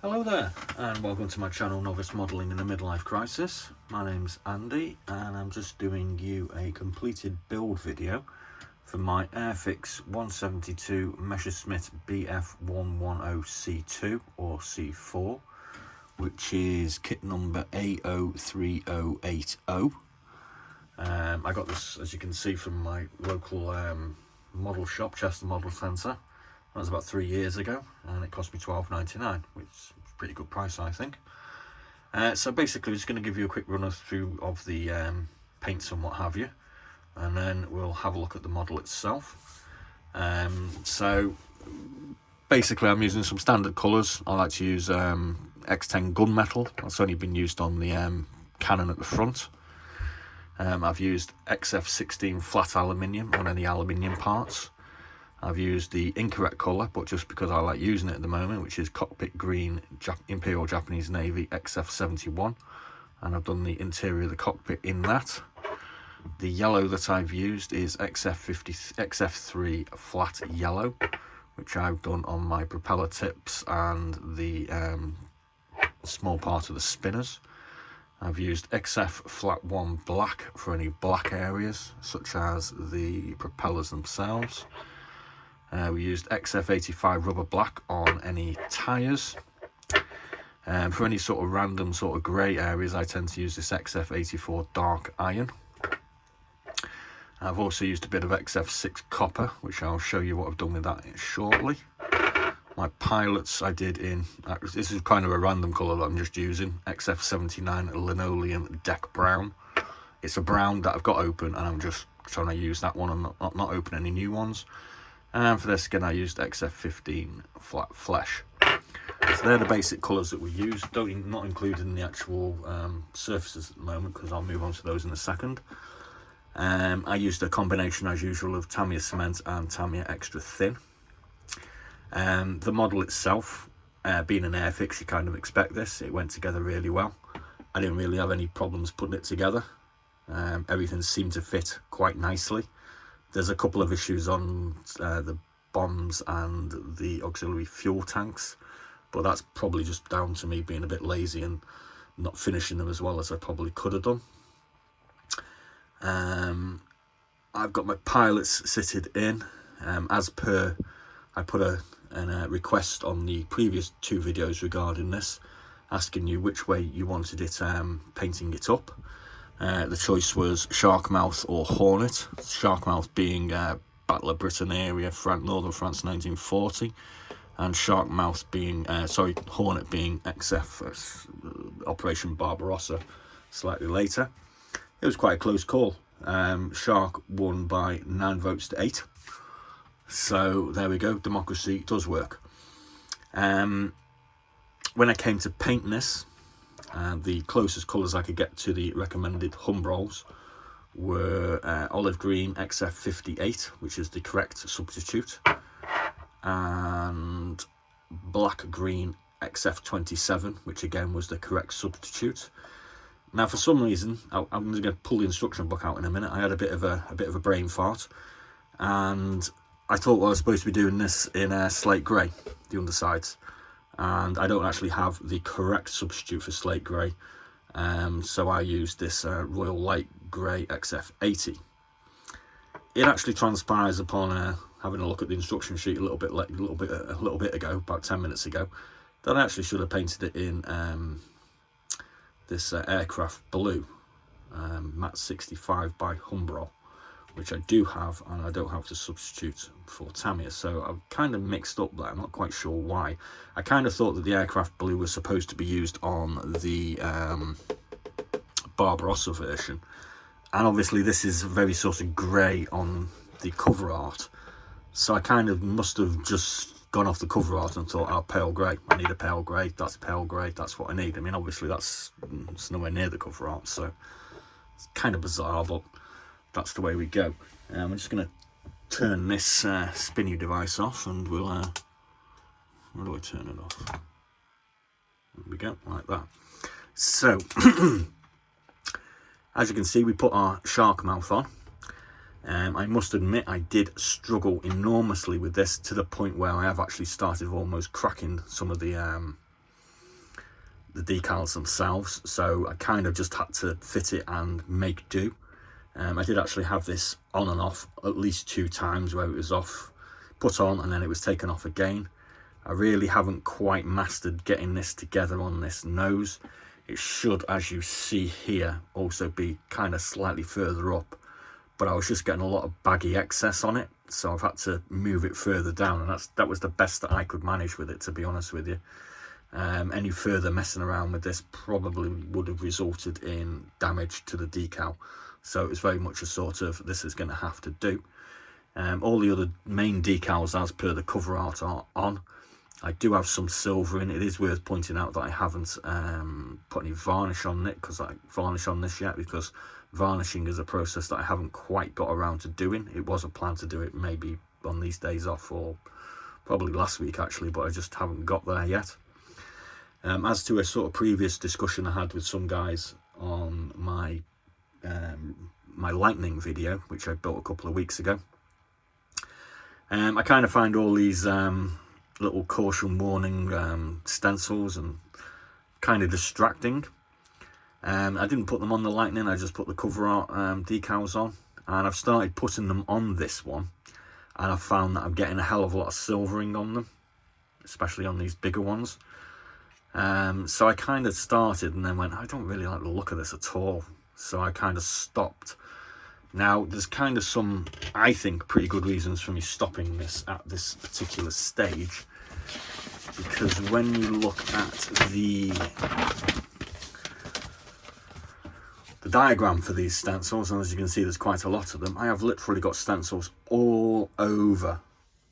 Hello there, and welcome to my channel Novice Modelling in a Midlife Crisis. My name's Andy, and I'm just doing you a completed build video for my AIRFIX 172 MESSERSCHMITT BF110C-2 or C4, which is kit number A03080. I got this, as you can see, from my local model shop, Chester Model Centre. That was about 3 years ago, and it cost me £12.99, which is a pretty good price, I think. So basically, I'm just going to give you a quick run through of the paints and what have you, and then we'll have a look at the model itself. So basically, I'm using some standard colours. I like to use X10 gunmetal. That's only been used on the cannon at the front. I've used XF16 flat aluminium on any aluminium parts. I've used the incorrect colour, but just because I like using it at the moment, which is cockpit green Imperial Japanese Navy XF71, and I've done the interior of the cockpit in that. The yellow that I've used is XF3 flat yellow, which I've done on my propeller tips and the small part of the spinners. I've used XF flat 1 black for any black areas, such as the propellers themselves. We used XF85 rubber black on any tyres. For any sort of random sort of grey areas, I tend to use this XF84 dark iron. I've also used a bit of XF6 copper, which I'll show you what I've done with that shortly. My pilots I did in, this is kind of a random colour that I'm just using, XF79 linoleum deck brown. It's a brown that I've got open, and I'm just trying to use that one and not open any new ones. And for this skin, I used XF15 flat flesh. So they're the basic colours that we use. Not included in the actual surfaces at the moment, because I'll move on to those in a second. I used a combination, as usual, of Tamiya cement and Tamiya extra thin. The model itself, being an AIRFIX, you kind of expect this. It went together really well. I didn't really have any problems putting it together. Everything seemed to fit quite nicely. There's a couple of issues on the bombs and the auxiliary fuel tanks, but that's probably just down to me being a bit lazy and not finishing them as well as I probably could have done. I've got my pilots sitted in. As per, I put a request on the previous 2 videos regarding this, asking you which way you wanted it painting it up. The choice was Sharkmouth or Hornet. Sharkmouth being Battle of Britain area, Northern France 1940, and Sharkmouth being, Hornet being XF Operation Barbarossa slightly later. It was quite a close call. Shark won by 9 votes to 8. So there we go, democracy does work. When I came to painting this, the closest colours I could get to the recommended Humbrolls were olive green XF58, which is the correct substitute, and black green XF27, which again was the correct substitute. Now, for some reason, I'm going to pull the instruction book out in a minute. I had a bit of a brain fart, and I thought, well, I was supposed to be doing this in slate grey, the undersides. And I don't actually have the correct substitute for slate grey, so I used this Royal Light Grey XF80. It actually transpires upon having a look at the instruction sheet a little bit ago, about 10 minutes ago, that I actually should have painted it in this aircraft blue, matte 65 by Humbrol, which I do have, and I don't have to substitute for Tamiya. So I've kind of mixed up that. I'm not quite sure why. I kind of thought that the aircraft blue was supposed to be used on the Barbarossa version, and obviously this is very sort of grey on the cover art, so I kind of must have just gone off the cover art and thought, oh, pale grey, I need a pale grey, that's pale grey, that's what I need. I mean, obviously it's nowhere near the cover art, so it's kind of bizarre, but that's the way we go. I'm just going to turn this spinny device off, and we'll how do I turn it off? There we go, like that. So as you can see, we put our shark mouth on. I must admit, I did struggle enormously with this, to the point where I have actually started almost cracking some of the the decals themselves, so I kind of just had to fit it and make do. I did actually have this on and off at least 2 times, where it was off, put on, and then it was taken off again. I really haven't quite mastered getting this together on this nose. It should, as you see here, also be kind of slightly further up, but I was just getting a lot of baggy excess on it, so I've had to move it further down, and that was the best that I could manage with it, to be honest with you. Any further messing around with this probably would have resulted in damage to the decal, so it was very much a sort of, this is going to have to do. All the other main decals as per the cover art are on. I do have some silver in it. It is worth pointing out that I haven't put any varnish on it, because varnishing is a process that I haven't quite got around to doing. It was a plan to do it maybe on these days off, or probably last week actually, but I just haven't got there yet. As to a sort of previous discussion I had with some guys on my my lightning video, which I built a couple of weeks ago, I kind of find all these little caution warning stencils and kind of distracting. I didn't put them on the lightning, I just put the cover art decals on, and I've started putting them on this one, and I've found that I'm getting a hell of a lot of silvering on them, especially on these bigger ones. So I kind of started and then went, I don't really like the look of this at all, so I kind of stopped. Now there's kind of some, I think, pretty good reasons for me stopping this at this particular stage, because when you look at the diagram for these stencils, and as you can see there's quite a lot of them, I have literally got stencils all over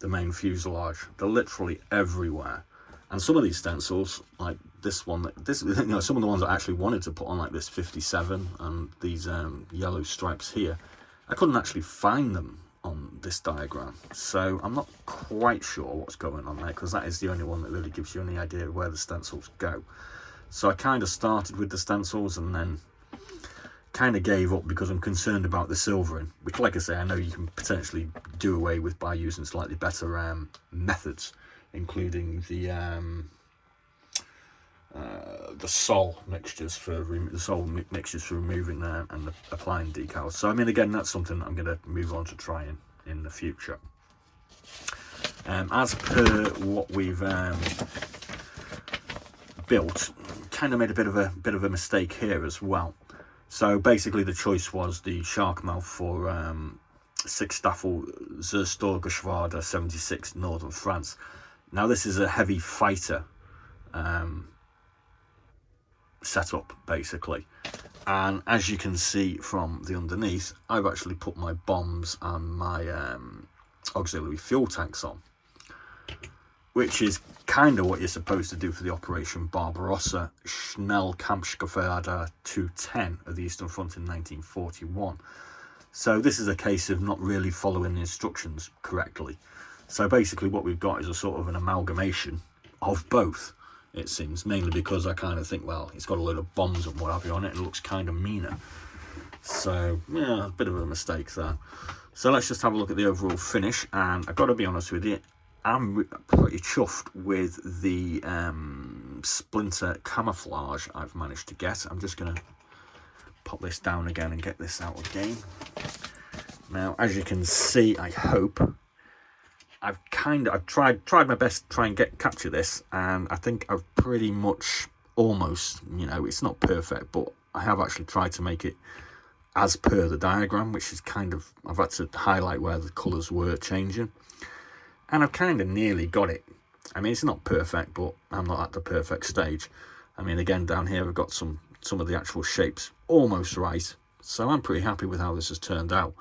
the main fuselage. They're literally everywhere. And some of these stencils, like this one, some of the ones I actually wanted to put on, like this 57 and these yellow stripes here, I couldn't actually find them on this diagram. So I'm not quite sure what's going on there, because that is the only one that really gives you any idea of where the stencils go. So I kind of started with the stencils and then kind of gave up, because I'm concerned about the silvering, which, like I say, I know you can potentially do away with by using slightly better methods, including the sol mixtures for removing them and applying decals. So I mean, again, that's something that I'm going to move on to trying in the future. As per what we've built, kind of made a bit of a mistake here as well. So basically the choice was the shark mouth for 6 Staffel Zerstorgeschwader 76 Northern France. Now this is a heavy fighter setup basically, and as you can see from the underneath, I've actually put my bombs and my auxiliary fuel tanks on, which is kind of what you're supposed to do for the Operation Barbarossa Schnellkampfgeschwader 210 of the Eastern Front in 1941. So this is a case of not really following the instructions correctly. So basically what we've got is a sort of an amalgamation of both, it seems, mainly because I kind of think, well, it's got a load of bombs and what have you on it, and it looks kind of meaner. So yeah, a bit of a mistake there. So let's just have a look at the overall finish, and I've got to be honest with you, I'm pretty chuffed with the splinter camouflage I've managed to get. I'm just going to pop this down again and get this out again. Now, as you can see, I hope, I've tried my best to try and capture this, and I think I've pretty much almost, it's not perfect, but I have actually tried to make it as per the diagram, which is kind of, I've had to highlight where the colours were changing, and I've kind of nearly got it. I mean, it's not perfect, but I'm not at the perfect stage. I mean, again, down here I've got some of the actual shapes almost right, so I'm pretty happy with how this has turned out.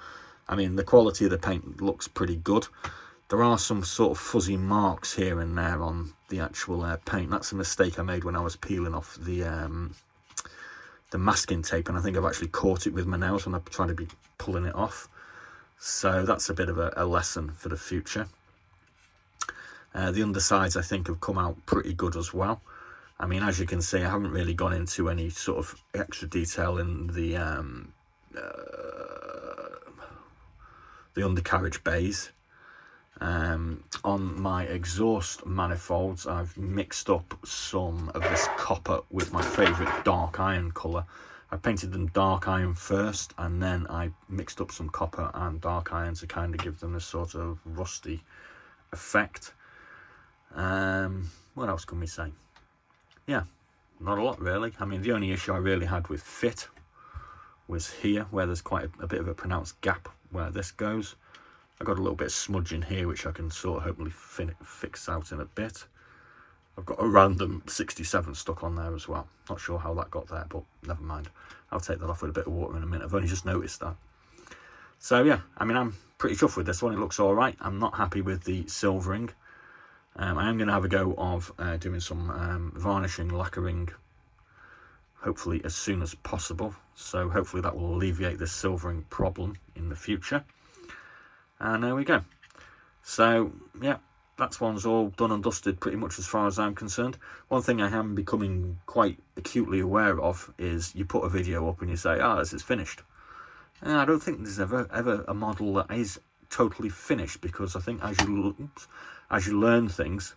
I mean, the quality of the paint looks pretty good. There are some sort of fuzzy marks here and there on the actual paint. That's a mistake I made when I was peeling off the masking tape, and I think I've actually caught it with my nails when I'm trying to be pulling it off. So that's a bit of a lesson for the future. The undersides, I think, have come out pretty good as well. I mean, as you can see, I haven't really gone into any sort of extra detail in the undercarriage bays. On my exhaust manifolds, I've mixed up some of this copper with my favourite dark iron colour. I painted them dark iron first, and then I mixed up some copper and dark iron to kind of give them this sort of rusty effect. What else can we say? Yeah, not a lot really. I mean, the only issue I really had with fit was here, where there's quite a bit of a pronounced gap where this goes. I got a little bit of smudge in here, which I can sort of hopefully fix out in a bit. I've got a random 67 stuck on there as well. Not sure how that got there, but never mind. I'll take that off with a bit of water in a minute. I've only just noticed that. So yeah, I mean, I'm pretty chuffed with this one. It looks all right. I'm not happy with the silvering. I am going to have a go of doing some varnishing, lacquering, hopefully as soon as possible. So hopefully that will alleviate this silvering problem in the future. And there we go. So yeah, that one's all done and dusted pretty much as far as I'm concerned. One thing I am becoming quite acutely aware of is you put a video up and you say, this is finished. And I don't think there's ever a model that is totally finished, because I think as you learn things,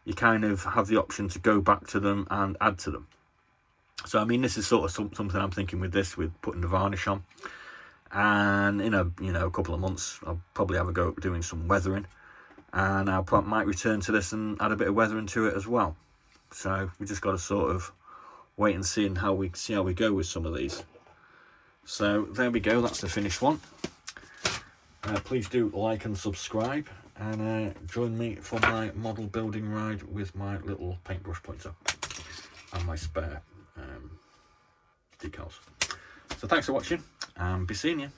you kind of have the option to go back to them and add to them. So I mean, this is sort of something I'm thinking with this, with putting the varnish on. And in a couple of months, I'll probably have a go at doing some weathering, and I might return to this and add a bit of weathering to it as well. So we just got to sort of wait and see how we go with some of these. So there we go. That's the finished one. Please do like and subscribe, and join me for my model building ride with my little paintbrush pointer and my spare decals. So thanks for watching, and be seeing you.